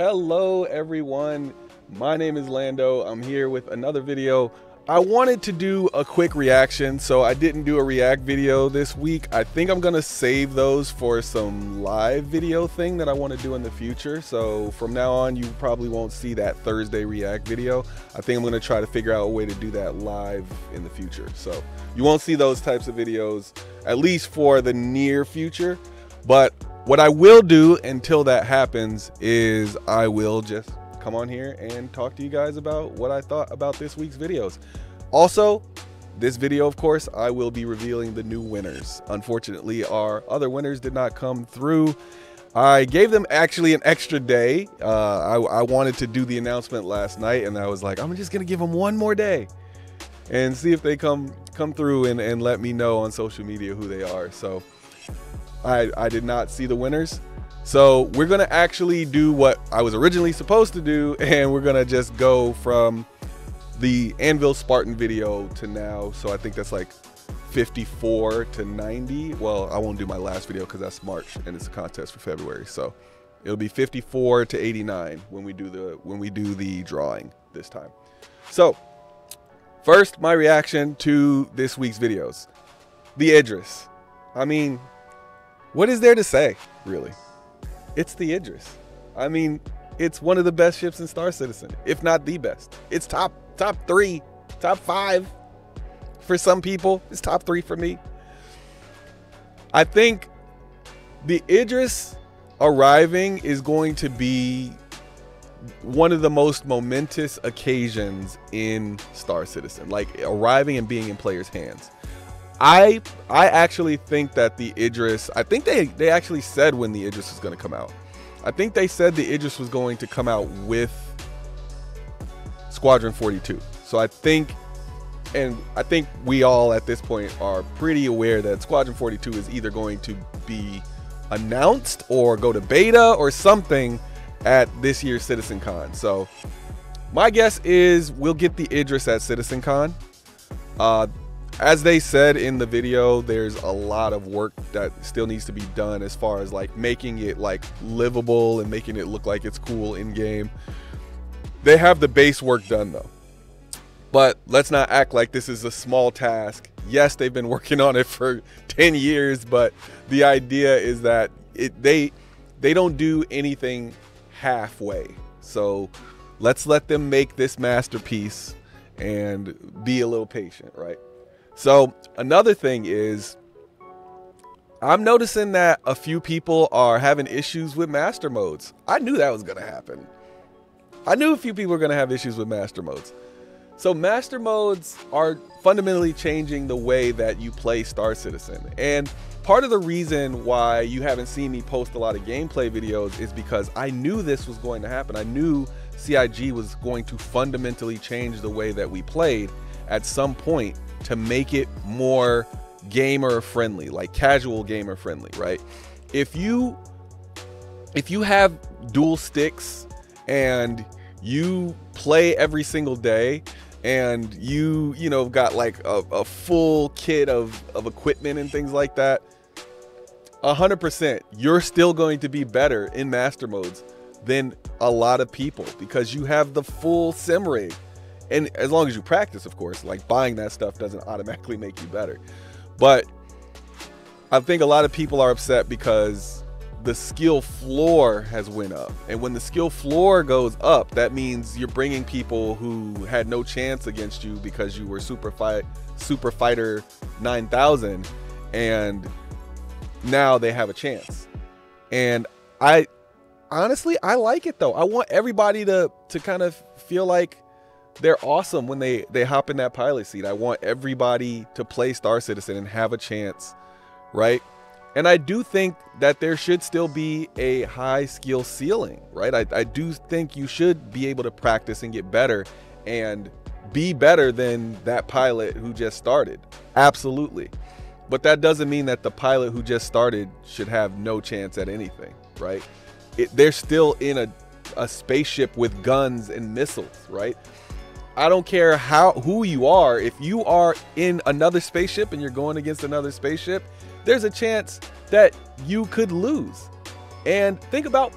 Hello everyone, my name is Lando. I'm here with another video. I wanted to do a quick reaction, so I didn't do a react video this week. I think I'm gonna save those for some live video thing that I want to do in the future. So from now on, you probably won't see that Thursday react video. I think I'm gonna try to figure out a way to do that live in the future. So you won't see those types of videos, at least for the near future. But what I will do until that happens is I will just come on here and talk to you guys about what I thought about this week's videos. Also, this video, of course, I will be revealing the new winners. Unfortunately, our other winners did not come through. I gave them actually an extra day. I wanted to do the announcement last night, and I was like, I'm just gonna give them one more day and see if they come through and let me know on social media who they are. So I did not see the winners. So we're gonna actually do what I was originally supposed to do, and we're gonna just go from the Anvil Spartan video to now. So I think that's like 54 to 90. Well, I won't do my last video because that's March and it's a contest for February. So it'll be 54 to 89 when we do the drawing this time. So first, my reaction to this week's videos. The Idris. I mean, what is there to say, really? It's the Idris. I mean, it's one of the best ships in Star Citizen, if not the best. It's top 3, top 5 for some people. It's top 3 for me. I think the Idris arriving is going to be one of the most momentous occasions in Star Citizen, like arriving and being in players' hands. I actually think that the Idris, I think they actually said when the Idris was going to come out. I think they said the Idris was going to come out with Squadron 42. So I think we all at this point are pretty aware that Squadron 42 is either going to be announced or go to beta or something at this year's CitizenCon. So my guess is we'll get the Idris at CitizenCon. As they said in the video, there's a lot of work that still needs to be done as far as like making it like livable and making it look like it's cool in game. They have the base work done though, but let's not act like this is a small task. Yes, they've been working on it for 10 years, but the idea is that they don't do anything halfway. So let's let them make this masterpiece and be a little patient, right? So another thing is, I'm noticing that a few people are having issues with master modes. I knew that was going to happen. I knew a few people were going to have issues with master modes. So master modes are fundamentally changing the way that you play Star Citizen. And part of the reason why you haven't seen me post a lot of gameplay videos is because I knew this was going to happen. I knew CIG was going to fundamentally change the way that we played at some point to make it more gamer friendly, like casual gamer friendly, right? If you have dual sticks and you play every single day and you know got like a full kit of equipment and things like that, 100% you're still going to be better in master modes than a lot of people because you have the full sim rig. And as long as you practice, of course, like buying that stuff doesn't automatically make you better. But I think a lot of people are upset because the skill floor has went up. And when the skill floor goes up, that means you're bringing people who had no chance against you because you were Super Fighter 9000, and now they have a chance. And I honestly like it though. I want everybody to kind of feel like they're awesome when they hop in that pilot seat. I want everybody to play Star Citizen and have a chance, right? And I do think that there should still be a high skill ceiling, right? I do think you should be able to practice and get better and be better than that pilot who just started. Absolutely. But that doesn't mean that the pilot who just started should have no chance at anything, right? They're still in a spaceship with guns and missiles, right? I don't care who you are. If you are in another spaceship and you're going against another spaceship, there's a chance that you could lose. And think about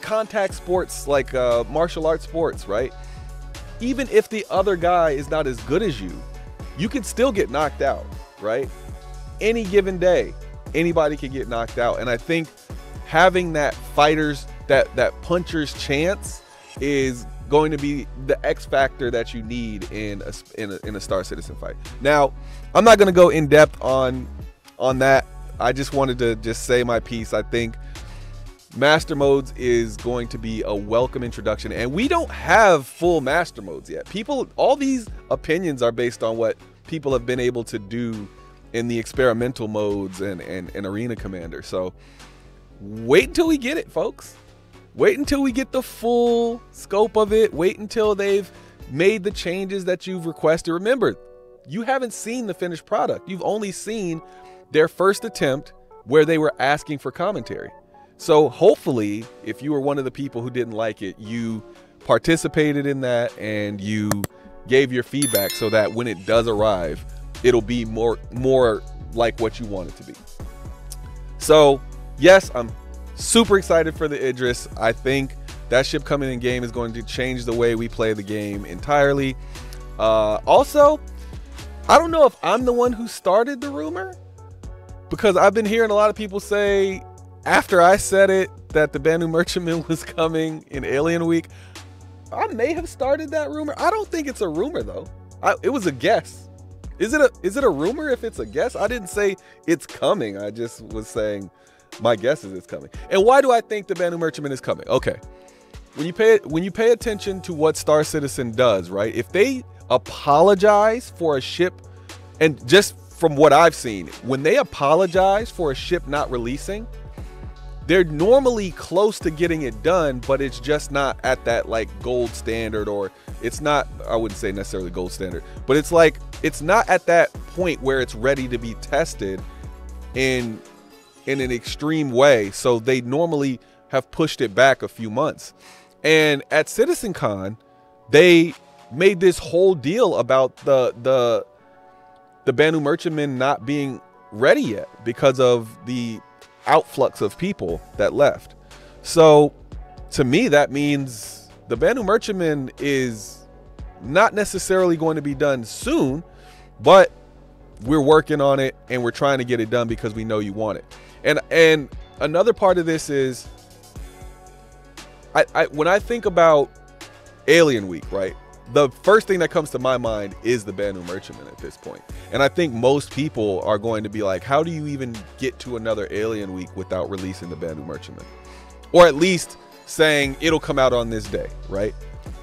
contact sports, like martial arts sports, right? Even if the other guy is not as good as you, you can still get knocked out, right? Any given day, anybody can get knocked out. And I think having that that puncher's chance is going to be the X factor that you need in a Star Citizen fight. Now, I'm not going to go in depth on that. I just wanted to just say my piece. I think Master Modes is going to be a welcome introduction, and we don't have full Master Modes yet. All these opinions are based on what people have been able to do in the experimental modes and Arena Commander. So wait until we get it, folks. Wait until we get the full scope of it. Wait until they've made the changes that you've requested. Remember, you haven't seen the finished product. You've only seen their first attempt where they were asking for commentary. So hopefully, if you were one of the people who didn't like it, you participated in that and you gave your feedback so that when it does arrive, it'll be more like what you want it to be. So yes, I'm super excited for the Idris. I think that ship coming in game is going to change the way we play the game entirely. Also, I don't know if I'm the one who started the rumor, because I've been hearing a lot of people say after I said it that the Banu Merchantman was coming in Alien Week. I may have started that rumor. I don't think it's a rumor though. It was a guess. Is it a rumor if it's a guess? I didn't say it's coming. I just was saying my guess is it's coming. And why do I think the Banu Merchantman is coming? Okay. When you pay attention to what Star Citizen does, right? If they apologize for a ship, and just from what I've seen, when they apologize for a ship not releasing, they're normally close to getting it done, but it's just not at that like gold standard, or it's not, I wouldn't say necessarily gold standard, but it's like, it's not at that point where it's ready to be tested in an extreme way. So they normally have pushed it back a few months. And at CitizenCon, they made this whole deal about the Banu Merchantman not being ready yet because of the outflux of people that left. So to me, that means the Banu Merchantman is not necessarily going to be done soon, but we're working on it and we're trying to get it done because we know you want it. And another part of this is, when I think about Alien Week, right, the first thing that comes to my mind is the Banu Merchantman at this point. And I think most people are going to be like, how do you even get to another Alien Week without releasing the Banu Merchantman? Or at least saying it'll come out on this day, right?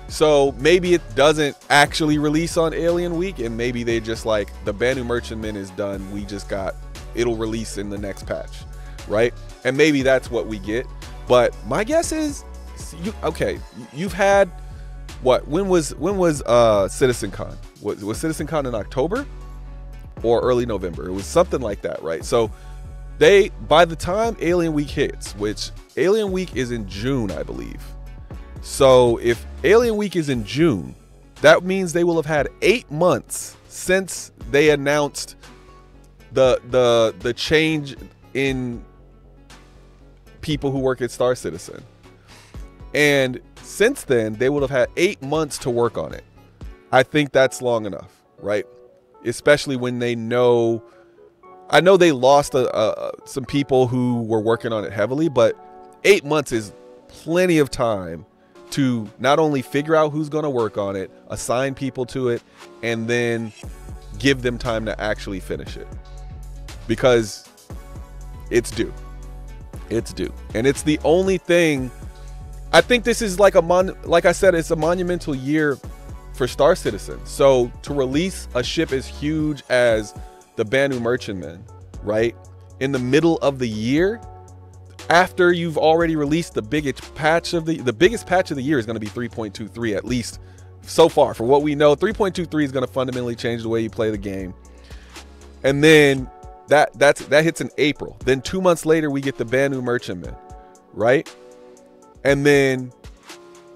So maybe it doesn't actually release on Alien Week, and maybe they just like, the Banu Merchantman is done, it'll release in the next patch, right? And maybe that's what we get. But my guess is, you've had what? When was CitizenCon? Was CitizenCon in October or early November? It was something like that, right? So by the time Alien Week hits, which Alien Week is in June, I believe. So if Alien Week is in June, that means they will have had 8 months since they announced the change in people who work at Star Citizen. And since then, they would have had 8 months to work on it. I think that's long enough, right? Especially when they know, I know they lost some people who were working on it heavily, but 8 months is plenty of time to not only figure out who's going to work on it, assign people to it, and then give them time to actually finish it. Because it's due. It's due. And it's the only thing. I think this is like like I said, it's a monumental year for Star Citizen. So to release a ship as huge as the Banu Merchantman, right, in the middle of the year, after you've already released the biggest patch of the year is going to be 3.23, at least so far. For what we know, 3.23 is going to fundamentally change the way you play the game. And then that hits in April. Then 2 months later, we get the Banu Merchantman, right? And then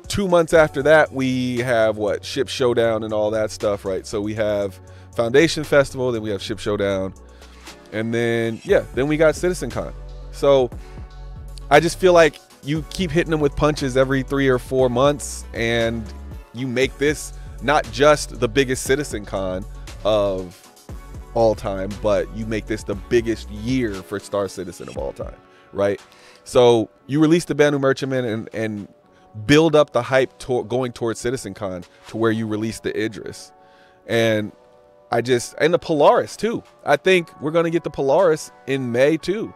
2 months after that, we have what? Ship Showdown and all that stuff, right? So we have Foundation Festival, then we have Ship Showdown, and then, yeah, then we got CitizenCon. So I just feel like you keep hitting them with punches every 3 or 4 months, and you make this not just the biggest CitizenCon of all time, but you make this the biggest year for Star Citizen of all time, right? So you release the Banu Merchantman and build up the hype going towards CitizenCon to where you release the Idris. And the Polaris too. I think we're going to get the Polaris in May too.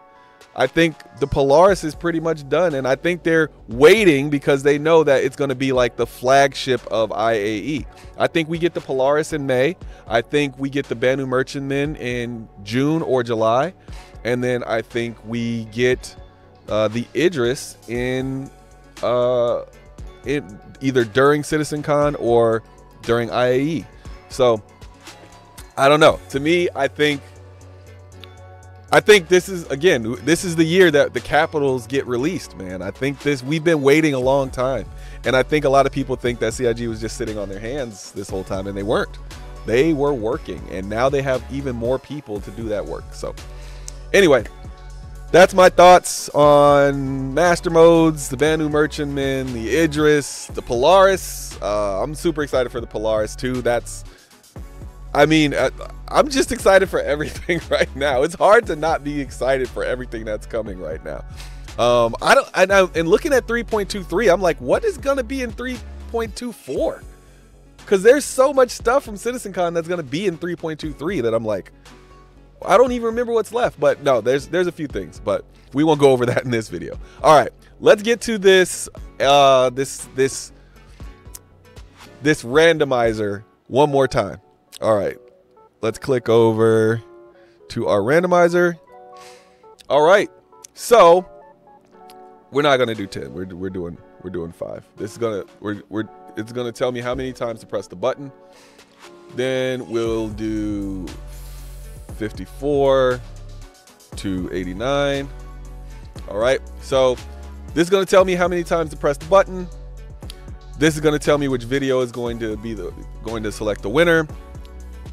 I think the Polaris is pretty much done, and I think they're waiting because they know that it's going to be like the flagship of IAE. I think we get the Polaris in May. I think we get the Banu Merchantman in June or July, and then I think we get the Idris in either during CitizenCon or during IAE. So I don't know. To me, I think this is the year that the Capitals get released, man. I think we've been waiting a long time. And I think a lot of people think that CIG was just sitting on their hands this whole time, and they weren't. They were working, and now they have even more people to do that work. So anyway, that's my thoughts on Master Modes, the Banu Merchantman, the Idris, the Polaris. I'm super excited for the Polaris too. I'm just excited for everything right now. It's hard to not be excited for everything that's coming right now. And looking at 3.23, I'm like, what is going to be in 3.24? Because there's so much stuff from CitizenCon that's going to be in 3.23 that I'm like, I don't even remember what's left. But no, there's a few things, but we won't go over that in this video. All right, let's get to this this randomizer one more time. All right, let's click over to our randomizer. All right, so we're not gonna do 10. We're doing 5. This is it's gonna tell me how many times to press the button. Then we'll do 54 to 89. All right, so this is gonna tell me how many times to press the button. This is gonna tell me which video is going to select the winner.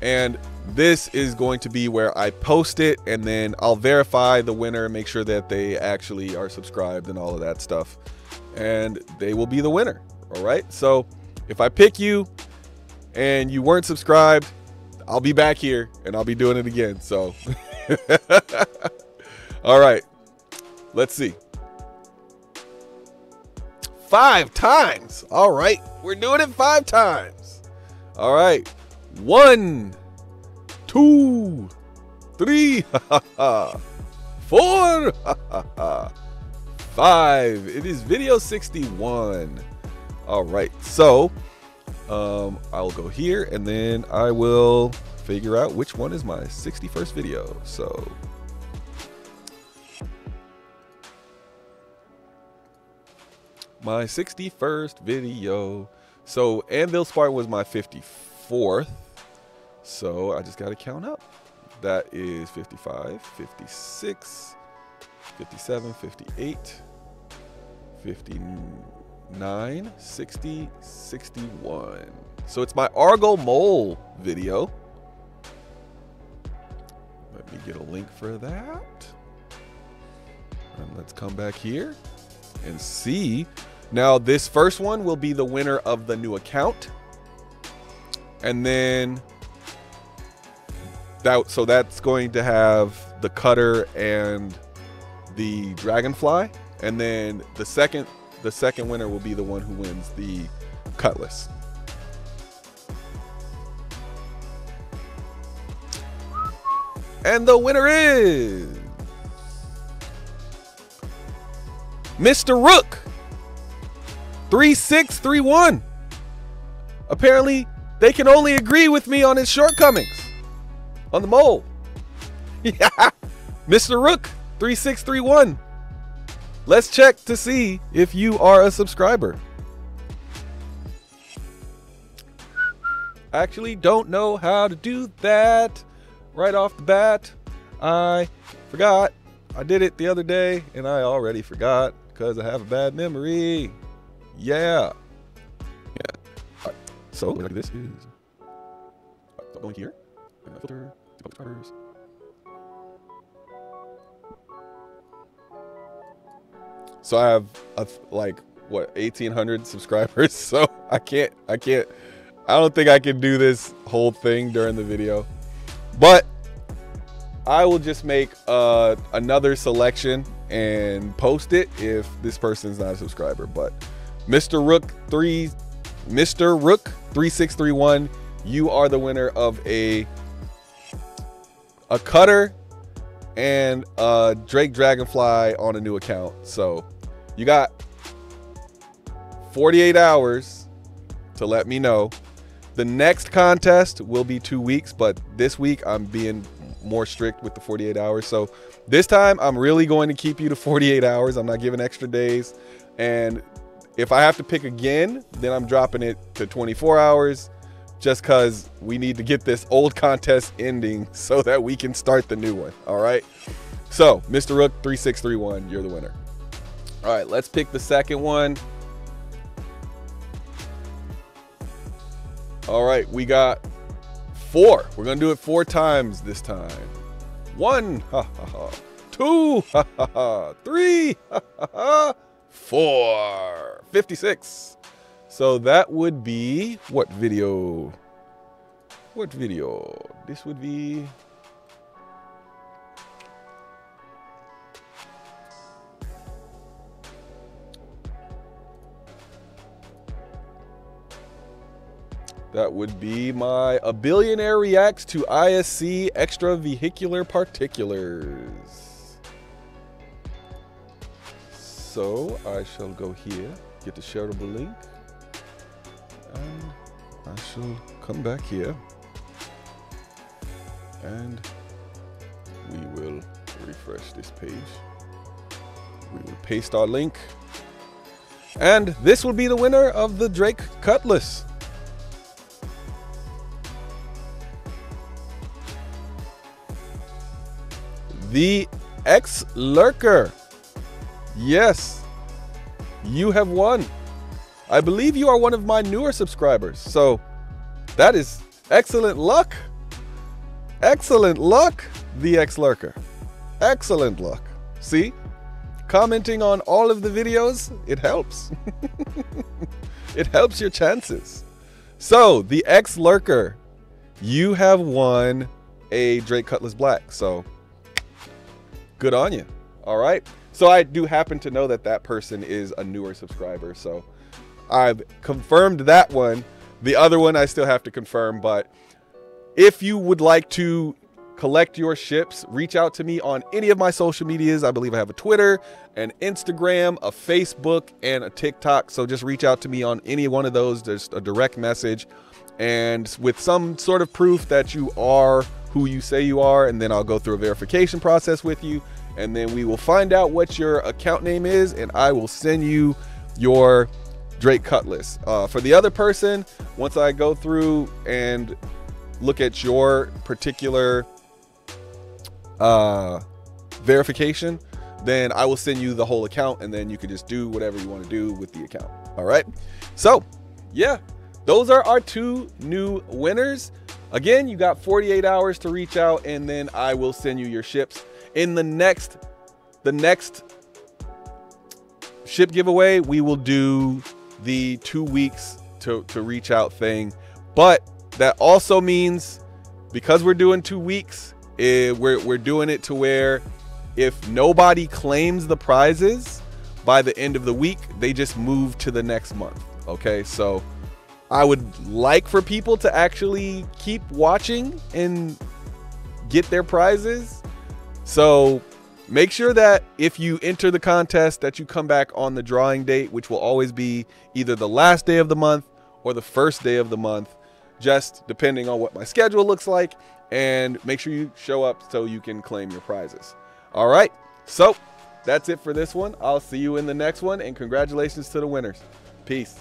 And this is going to be where I post it, and then I'll verify the winner, make sure that they actually are subscribed and all of that stuff, and they will be the winner. All right, so if I pick you and you weren't subscribed, I'll be back here and I'll be doing it again. So all right, let's see. 5 times. All right, we're doing it 5 times. All right. 1, 2, 3, 4, 5. It is video 61. All right, so I'll go here, and then I will figure out which one is my 61st video. So my 61st video. So Anvil Spartan was my 54th. So I just got to count up. That is 55, 56, 57, 58, 59, 60, 61. So it's my Argo Mole video. Let me get a link for that. And let's come back here and see. Now this first one will be the winner of the new account. And then so that's going to have the cutter and the dragonfly, and then the second winner will be the one who wins the cutlass. And the winner is Mr. Rook 3631. Apparently they can only agree with me on his shortcomings on the mole. Yeah, Mr. Rook 3631. Let's check to see if you are a subscriber. Actually don't know how to do that right off the bat. I forgot. I did it the other day and I already forgot because I have a bad memory. Yeah. So like this is going here. Filter, subscribers. So I have like what, 1,800 subscribers. So I don't think I can do this whole thing during the video, but I will just make another selection and post it if this person's not a subscriber. But Mr. Rook 3631, you are the winner of a cutter and a Drake Dragonfly on a new account. So you got 48 hours to let me know. The next contest will be 2 weeks, but this week I'm being more strict with the 48 hours. So this time I'm really going to keep you to 48 hours. I'm not giving extra days. And if I have to pick again, then I'm dropping it to 24 hours just because we need to get this old contest ending so that we can start the new one. All right. So Mr. Rook 3631, you're the winner. All right, let's pick the second one. All right, we got 4. We're gonna do it 4 times this time. 1, 2, 3, 4. 56. So that would be what video? What video? This would be my A Billionaire Reacts to ISC Extravehicular Particulars. So I shall go here, get the shareable link, and I shall come back here, and we will refresh this page. We will paste our link, and this will be the winner of the Drake Cutlass. The X-Lurker. Yes, you have won. I believe you are one of my newer subscribers. So that is excellent luck. Excellent luck, the X-Lurker. Excellent luck. See? Commenting on all of the videos, it helps. It helps your chances. So the X-Lurker, you have won a Drake Cutlass Black. So good on you. All right. So I do happen to know that that person is a newer subscriber. So I've confirmed that one. The other one I still have to confirm. But if you would like to collect your ships, reach out to me on any of my social medias. I believe I have a Twitter, an Instagram, a Facebook, and a TikTok. So just reach out to me on any one of those. There's a direct message and with some sort of proof that you are who you say you are, and then I'll go through a verification process with you, and then we will find out what your account name is, and I will send you your Drake Cutlass. For the other person, once I go through and look at your particular verification, then I will send you the whole account, and then you can just do whatever you want to do with the account. All right. So yeah, those are our 2 new winners. Again, you got 48 hours to reach out, and then I will send you your ships. In the next ship giveaway, we will do the 2 weeks to reach out thing. But that also means, because we're doing 2 weeks, we're doing it to where if nobody claims the prizes by the end of the week, they just move to the next month. Okay, so I would like for people to actually keep watching and get their prizes. So make sure that if you enter the contest, that you come back on the drawing date, which will always be either the last day of the month or the first day of the month, just depending on what my schedule looks like. And make sure you show up so you can claim your prizes. All right, so that's it for this one. I'll see you in the next one, and congratulations to the winners. Peace.